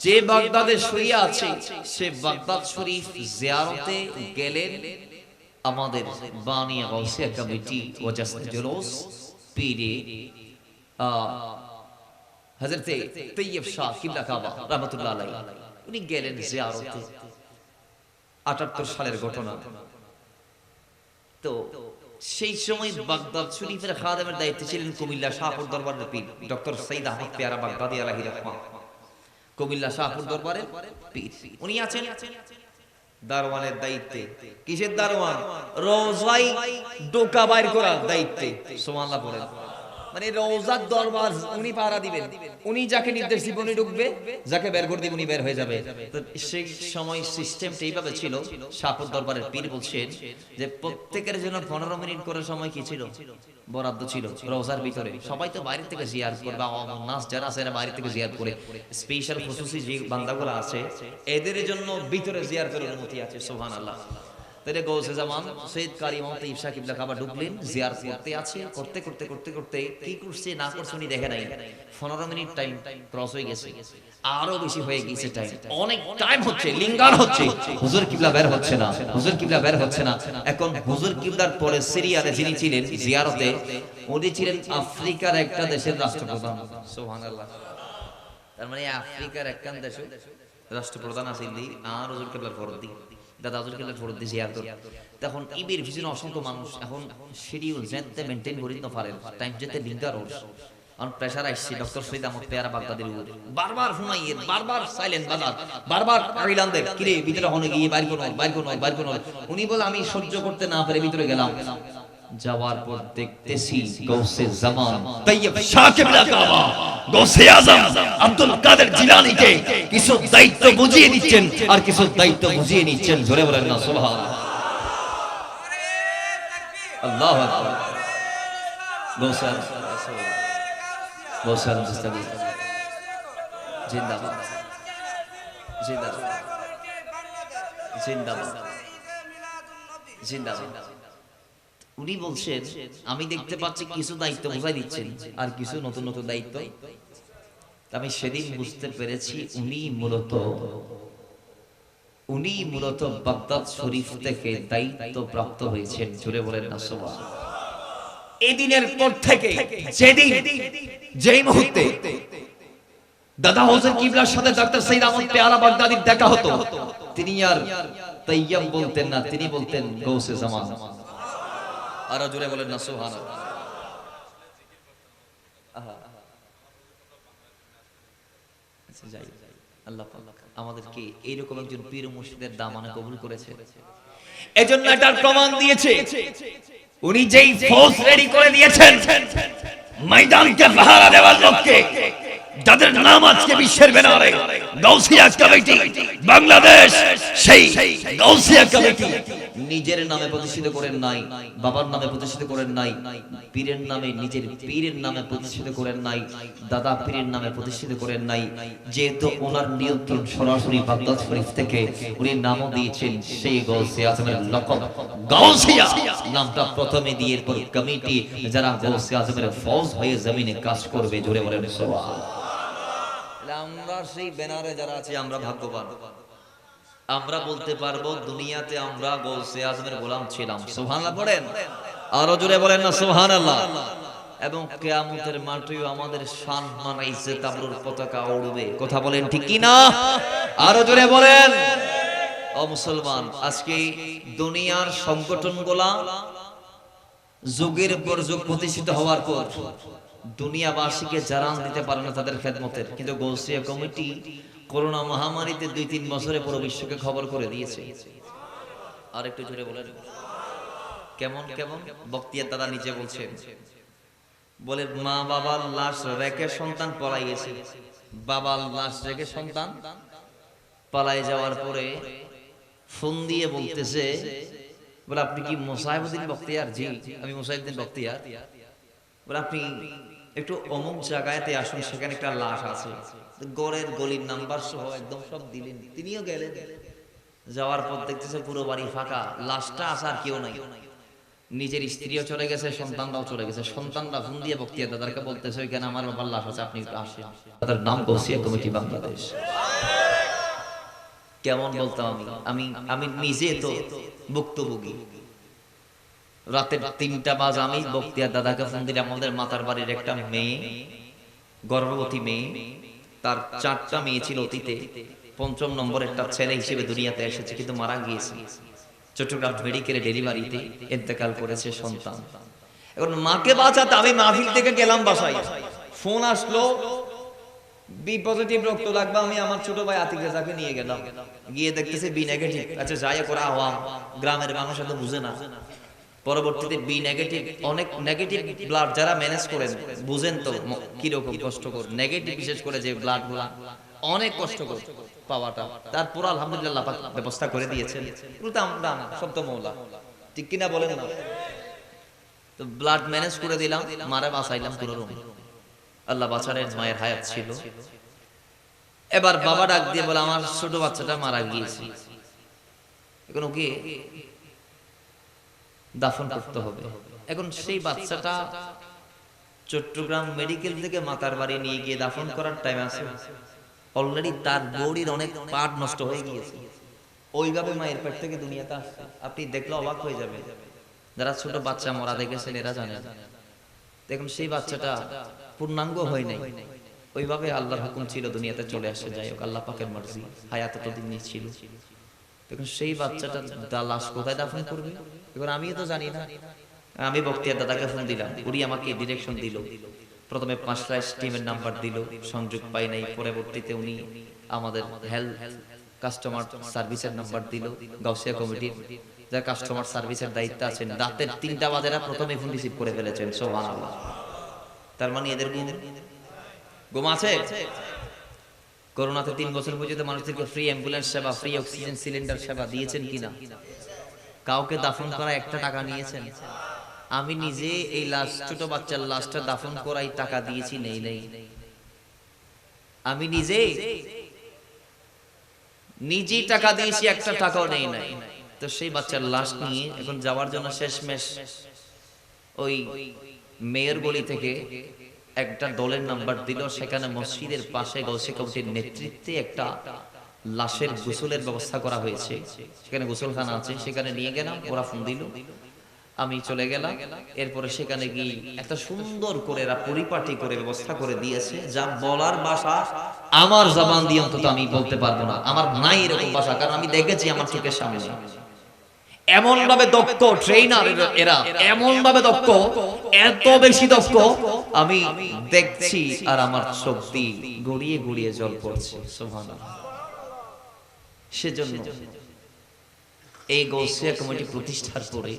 Speaker 1: যে বাগদাদে শুয়ে আছে, সে বাগদাদ শরীফ জিয়ারতে গেলেন আমাদের বানিয়া গাউসিয়া কমিটি ওয়াজাস জুলুস পীরে হযরতে তাইয়্যিব শাহ কিবলা কাবা রাহমাতুল্লাহ আলাইহি, উনি গেলেন জিয়ারতে। ৭৮ সালের ঘটনা। তো সেই সময় বাগদাদ শরীফের খাদেমের দায়িত্বে ছিলেন কুমিল্লা শাহপুর দরবারের পীর ডক্টর সৈয়দ আহমদ পেয়ারা বাগদাদি আলাইহি রাহমাহ। কুমিল্লা শাহপুর দরবারে পীর উনি আছেন দারওয়ানের দায়িত্বে। কিসের দারওয়ান? রোজায় ডোকা বাইর করার দায়িত্বে। সুবহানাল্লাহ বলেন। মানে রোজার দরবার উনি পাহারা দিবেন, উনি যাকে নির্দেশ দিবেন উনি ঢুকবে, যাকে বের করে দিবেন উনি বের হয়ে যাবে। তো সেই সময় সিস্টেমটা এইভাবে ছিল। শাহপুর দরবারের পীর বলছেন যে প্রত্যেকের জন্য 15 মিনিট করে সময় কি ছিল? বরাদ্দ ছিল রোজার ভিতরে। সবাই তো বাইরে থেকে জিয়ারত করবে, আওয়ামুন নাস যারা আছে এরা বাইরে থেকে জিয়ারত করে। স্পেশাল খুশুসি যে বান্দাগুলো আছে এদের জন্য ভিতরে জিয়ারতের অনুমতি আছে। সুবহানাল্লাহ। তাহলে গৌসে জামান সৈয়দ কারি ইমাম তাইয়্যিব শাহ কিবলা কাবা ঢুকলেন, জিয়ারত করতে আছে, করতে করতে করতে করতে কি করছে না করছে উনি দেখে নাই। 15 মিনিট টাইম ক্রস হয়ে গেছে, আরো বেশি হয়ে গেছে টাইম, অনেক টাইম হচ্ছে, লিঙ্গার হচ্ছে, হুজুর কিবলা বের হচ্ছে না, হুজুর কিবলা বের হচ্ছে না। এখন হুজুর কিবলার পরে সিরিয়ালে যিনি ছিলেন জিয়ারতে, উনি ছিলেন আফ্রিকার একটা দেশের রাষ্ট্রপ্রধান। সুবহানাল্লাহ। তার মানে আফ্রিকার একখান দেশে রাষ্ট্রপ্রধান আছেন আর হুজুর কিবলার ফরদি দাদা হুজুর কিবলার ফরদি জিয়ারত। তখন ইবের ভিতরে অসংখ্য মানুষ, এখন শিডিউল যেতে মেইনটেইন করিতে না পারে, টাইম যেতে লিঙ্গার ওর অন প্রেসার আসছে ডক্টর সৈয়দ আহমদ পেয়ারা বাগদাদির উপর। বারবার ফোনাইয়ে, বারবার সাইলেন্ট বাজার, বারবার আইলান্দের কিরে ভিতরে হনে গিয়ে বাইর কোন বাইর কোন বাইর কোন। উনি বলে আমি সহ্য করতে না পারে ভিতরে গেলাম। যাওয়ার পর দেখতেছি গৌসে জামান তাইয়্যিব শাহ কিবলা কাবা গৌসে আজম আব্দুল কাদের জিলানীকে কিছু দায়িত্ব বুঝিয়ে দিচ্ছেন আর কিছু দায়িত্ব বুঝিয়ে নিচ্ছেন। জোরে বলেন না সুবহানাল্লাহ। আল্লাহু আকবার। গৌসে গৌসে জিন্দাবাদ জিন্দাবাদ জিন্দাবাদ জিন্দাবাদ। উনি বলছেন আমি দেখতে পাচ্ছি কিছু দায়িত্ব বুঝাই দিচ্ছেন আর কিছু নতুন নতুন দায়িত্ব। আমি সেদিন বুঝতে পেরেছি উনি মূলত উনি মূলত বাগদাদ শরীফ থেকে দায়িত্ব প্রাপ্ত হয়েছেন। জোরে বলেন না সুবহানাল্লাহ। এদিনের পর থেকে যেদিন যেই মুহূর্তে দাদা হোসেন কিবলার সাথে ডক্টর সৈয়দ আহমদ পেয়ারা বাগদাদির দেখা হতো, তিনি আর তাইয়াম বলতেন না, তিনি বলতেন গৌসে জামান। আর জোরে বলেন না সুবহানাল্লাহ। আচ্ছা যাই, আল্লাহ পাক আমাদেরকে এইরকম একজন পীর মুর্শিদের দামানে কবুল করেছে। এজন্য এটার প্রমাণ দিয়েছে উনি যেই ফৌজ রেডি করে দিয়েছেন ময়দানকে পাহারা দেওয়ার লোককে, যাদের নাম আজকে বিশ্বের ব্যানারে গাউসিয়া কমিটি বাংলাদেশ, সেই গাউসিয়া কমিটি নিজের নামে প্রতিষ্ঠিত করেন নাই, বাবার নামে প্রতিষ্ঠিত করেন নাই, পীরের নামে, নিজের পীরের নামে প্রতিষ্ঠিত করেন নাই, দাদা পীরের নামে প্রতিষ্ঠিত করেন নাই। যেহেতু ওনার নিয়ন্ত্রণ সরাসরি বাগদাদ শরীফ থেকে, উনি নামও দিয়েছেন সেই গাউসিয়া আজমের লকব গাউসিয়া নামটা প্রথমে দিয়ে এরপর কমিটি, যারা গাউসিয়া আজমের ফৌজ হয়ে জমিনে কাজ করবে। জোরে বলেন সুবহানাল্লাহ। আমরা সেই ব্যানারে যারা আছি আমরা ভাগ্যবান, আমরা বলতে পারবো দুনিয়াতে আমরা গৌসে আজমের গোলাম ছিলাম। সুবহানাল্লাহ পড়েন, আরো জোরে বলেন না সুবহানাল্লাহ। এবং কিয়ামতের মাঠেও আমাদের সম্মান ইজ্জত আবরুর পতাকা উড়বে। কথা বলেন ঠিক কি না? আরো জোরে বলেন। ও মুসলমান, আজকে দুনিয়ার সংগঠনগুলা যুগের পর যুগ প্রতিষ্ঠিত হওয়ার পর দুনিয়াবাসীকে জারান দিতে পারে না তাদের খেদমতের, কিন্তু গাউসিয়া কমিটি করোনা মহামারীতে 2-3 বছরে পুরো বিশ্বকে খবর করে দিয়েছে। আর একটু জোরে বলেন কেমন কেমন? বক্তিয়ার দাদা নিচে বলছেন, বলে মা বাবার লাশ রেখে সন্তান পলাই গেছে, বাবার লাশ রেখে সন্তান পালাই যাওয়ার পরে ফোন দিয়ে বলতেছে, বলে আপনি কি মোসাইবুদ্দিন বক্তিয়ার? জি আমি মোসাইবুদ্দিন বক্তিয়ার। বলে আপনি একটু অমুক জায়গাতে আসুন, সেখানে একটা লাশ আছে, গড়ের গলির নাম্বার সহ একদম সব দিলেন। তিনিও গেলেন, যাওয়ার পর দেখতেছে পুরো বাড়ি ফাঁকা, লাশটা আসার কেউ নাই। নিজের স্ত্রীও চলে গেছে, সন্তানরাও চলে গেছে। সন্তানরা ফোন দিয়ে বক্তিয়ার দাদাকে বলতেছে, ওইখানে আমার বাবার লাশ আছে, আপনি একটু আসেন। তাদের নাম গাউসিয়া কমিটি বাংলাদেশ। কেমন বলতাম আমি আমি নিজে তো ভুক্তভোগী। রাতের 3টা বাজে আমি বক্তিয়ার দাদাকে ফোন দিলাম, আমাদের মাতার বাড়ির একটা মেয়ে, গর্ভবতী মেয়ে, তার 4টা মেয়ে ছিল অতীতে, 5ম নম্বর একটা ছেলে হিসেবে দুনিয়াতে এসেছে, কিন্তু মারা গিয়েছে। চট্টগ্রাম মেডিকেলে ডেলিভারিতে ইন্তেকাল করেছে সন্তান। এখন মাকে বাঁচাতে আমি মাহফিল থেকে গেলাম বাসায়, ফোন আসলো বি পজিটিভ রক্ত লাগবে। আমি আমার ছোট ভাই আতিক রেজাকে নিয়ে গেলাম, গিয়ে দেখতেছে বি নেগেটিভ। আচ্ছা যাই করা আওয়াম, গ্রামের মানুষ এত বুঝে না। পরবর্তীতে বি নেগেটিভ, অনেক নেগেটিভ ব্লাড যারা ম্যানেজ করেন বুঝেন তো কিরকম কষ্টকর। নেগেটিভ বিশেষ করে যে ব্লাড গুলা অনেক কষ্টকর পাওয়াটা, তারপর আলহামদুলিল্লাহ পাক ব্যবস্থা করে দিয়েছেন। কিন্তু আমরা না, সব তো মওলা, ঠিক কিনা বলেন না? তো ব্লাড ম্যানেজ করে দিলাম, মারা বাঁচাইলাম কোনরকম, আল্লাহ বাঁচালেন, মায়ের হায়াত ছিল। এবার বাবা ডাক দিয়ে বলে, আমার ছোট বাচ্চাটা মারা গিয়েছে, এখন ওকে দাফন করতে হবে। এখন সেই বাচ্চাটা চট্টগ্রাম মেডিকেল থেকে মাতার বাড়ি নিয়ে গিয়ে দাফন করার টাইম আছে, অলরেডি তার বডির অনেক পার্ট নষ্ট হয়ে গিয়েছে। ওইভাবে মায়ের পেট থেকে দুনিয়াতে আসছে। আপনি দেখলে অবাক হয়ে যাবেন, যারা ছোট বাচ্চা মরা দেখেছেন এরা জানেন। দেখুন সেই বাচ্চাটা পূর্ণাঙ্গ হয় নাই, ওইভাবে আল্লাহর হুকুম ছিল দুনিয়াতে চলে আসে। যাই হোক, আল্লাহ পাকের মর্জি, হায়াত এতদিন ছিল। দেখুন সেই বাচ্চাটা লাশ কোথায় দাফন করবে, এবার আমিও তো জানি না। আমি বক্তিয়ার দাদাকে ফোন দিলাম, উনি আমাকে ডিরেকশন দিল। প্রথমে 5টা টিমের নাম্বার দিল, সংযোগ পাই নাই। পরবর্তীতে উনি আমাদের হেলথ কাস্টমার সার্ভিসের নাম্বার দিল, গাউসিয়া কমিটির যারা কাস্টমার সার্ভিসের দায়িত্বে আছেন। রাতের 3টা বাজে প্রথমে ফোন রিসিভ করে ফেলেছেন। সুবহানাল্লাহ। তার মানে এদের ঘুম আছে। করোনাতে 3 বছর পর্যন্ত মানুষদেরকে ফ্রি অ্যাম্বুলেন্স সেবা, ফ্রি অক্সিজেন সিলিন্ডার সেবা দিয়েছেন কিনা? কাউকে দাফন করা 1 টাকা নিয়েছেন? আমি নিজে এই লাশ, ছোট বাচ্চার লাশটা দাফন করাই টাকা দিয়েছি, নেই নেই। আমি নিজেই টাকা দিয়েছি, 1টা টাকাও নেই নাই। তো সেই বাচ্চার লাশ নিয়ে এখন যাওয়ার জন্য শেষমেশ ওই মেয়র গলি থেকে একটা দলের নাম্বার দিল, সেখানে মসজিদের পাশে গাউসিয়া কমিটির নেতৃত্বে একটা লাশের গোসলের ব্যবস্থা করা হয়েছে, সেখানে গোসলখানা আছে, সেখানে নিয়ে গেলাম, ওরা ফোন দিল, আমি চলে গেলাম। এরপরে সেখানে গিয়ে একটা সুন্দর করে এরা পরিপাটি করে ব্যবস্থা করে দিয়েছে, যা বলার ভাষা আমার জবান দিয়ে অন্তত আমি বলতে পারবো না, আমার নাই এরকম ভাষা, কারণ আমি দেখেছি আমার চোখের সামনে। এমন ভাবে দক্ষ ট্রেনার এরা, এমন ভাবে দক্ষ, এত বেশি দক্ষ, আমি দেখছি আর আমার চোখ দিয়ে গড়িয়ে গড়িয়ে জল পড়ছে। সুবহানাল্লাহ। সেজন্য এই গৌসিয়া কমিটি প্রতিষ্ঠার পরে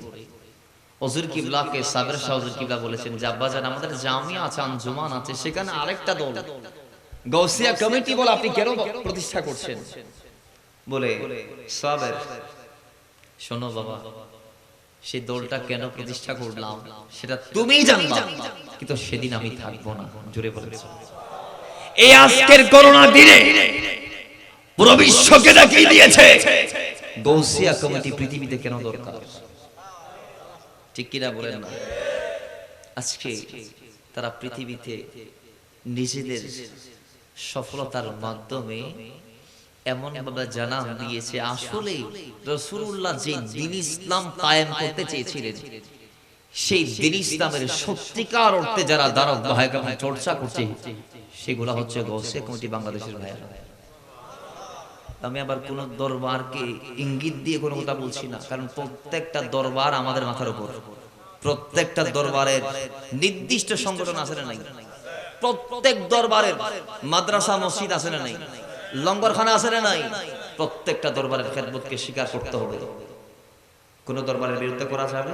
Speaker 1: হুজুর কিবলাকে সাবের শাহ হুজুর কিবলা বলেছেন যে আব্বাজান আমাদের জামিয়া আছে, আঞ্জুমান আছে, সেখানে আরেকটা দল গৌসিয়া কমিটি বলে আপনি কেন প্রতিষ্ঠা করছেন? বলে সাবের শোনো বাবা, সেই দলটা কেন প্রতিষ্ঠা করলাম সেটা তুমিই জানবা, কিন্তু সেদিন আমি থাকবো না। জোরে বলেছ। এই আজকের করোনা দিনে পুরো বিশ্বকে দেখিয়ে দিয়েছে গৌসিয়া কমিটি পৃথিবীতে কেন দরকার। ঠিক কিনা বলেন না? আজকে তারা পৃথিবীতে নিজেদের সফলতার মাধ্যমে এমন ভাবে জানান দিয়েছে, আসলে রাসূলুল্লাহ যে দ্বীন ইসলাম কায়েম করতে চেয়েছিলেন, সেই দ্বীন ইসলামের সত্যিকার অর্থে যারা দারক বাহক চর্চা করছে, সেগুলা হচ্ছে গৌসিয়া কমিটি বাংলাদেশের ভাইয়েরা। আমি আবার কোন দরবারকে ইঙ্গিত দিয়ে কোনো কথা বলছি না, কারণ প্রত্যেকটা দরবার আমাদের মাথার উপর, প্রত্যেকটা দরবারের নির্দিষ্ট সংগঠন আছে না নাই, প্রত্যেক দরবারের মাদ্রাসা মসজিদ আছে না নাই, লঙ্গরখানা আছে না নাই, প্রত্যেকটা দরবারের খেদমতকে স্বীকার করতে হবে। কোন দরবারের বিরুদ্ধে করা যাবে?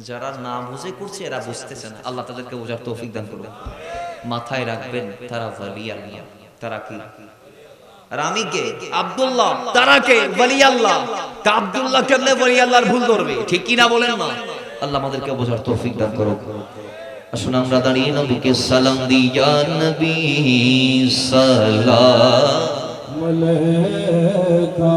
Speaker 1: যারা না বুঝে করছে এরা বুঝতেছে না, আল্লাহ তাদেরকে বোঝার তৌফিক দান করবে। মাথায় রাখবেন তারা ওয়ালি আল্লাহ। তারা কি? আর আমি কে? আব্দুল্লাহ। তারা কে? ওয়ালি আল্লাহ। তা আব্দুল্লাহ কেমনে ওয়ালি আল্লাহর ভুল ধরবে? ঠিক কি না বলেন না? আল্লাহ আমাদেরকে বোঝার তৌফিক দান করুক। আসুন আমরা দাঁড়িয়ে নবীকে সালাম দিই, ইয়া নবী সালাম আলাইকা।